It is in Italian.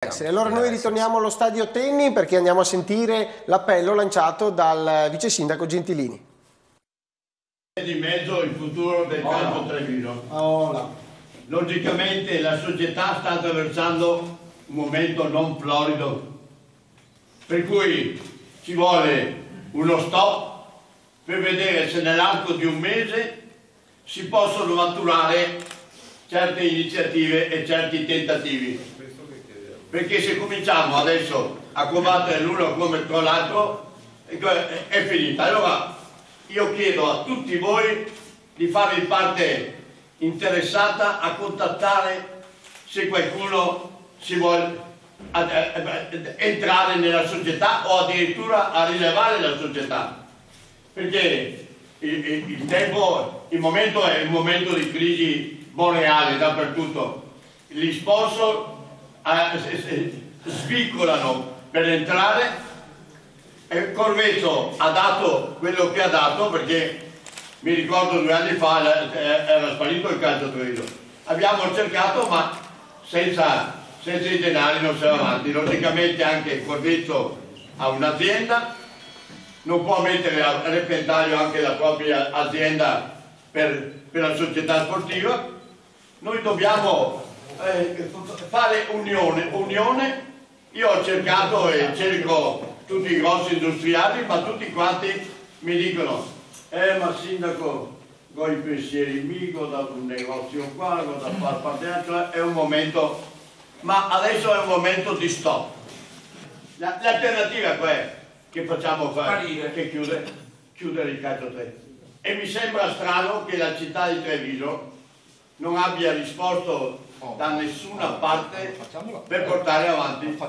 Allora noi ritorniamo allo stadio Tenni perché andiamo a sentire l'appello lanciato dal vice sindaco Gentilini. Di mezzo il futuro del calcio Treviso. Logicamente la società sta attraversando un momento non florido, per cui ci vuole uno stop per vedere se nell'arco di un mese si possono maturare certe iniziative e certi tentativi. Perché se cominciamo adesso a combattere l'uno contro l'altro è finita. Allora io chiedo a tutti voi di farvi parte interessata a contattare se qualcuno si vuole entrare nella società o addirittura a rilevare la società, perché il momento è un momento di crisi mondiale dappertutto. Gli sponsor svicolano per entrare. Corvetto ha dato quello che ha dato, perché mi ricordo 2 anni fa era sparito il calcio Treviso. Abbiamo cercato, ma senza i denari non si va avanti. Logicamente anche Corvetto ha un'azienda, non può mettere a repentaglio anche la propria azienda per la società sportiva. Noi dobbiamo fare unione. Io ho cercato e cerco tutti i grossi industriali, ma tutti quanti mi dicono ma sindaco, ho i pensieri miei, ho da un negozio qua, ho da far parte, cioè è un momento, ma adesso è un momento di stop. L'alternativa qual è? Che facciamo fare? Che chiudere il calcio Treviso. E mi sembra strano che la città di Treviso non abbia risposto da nessuna parte per portare avanti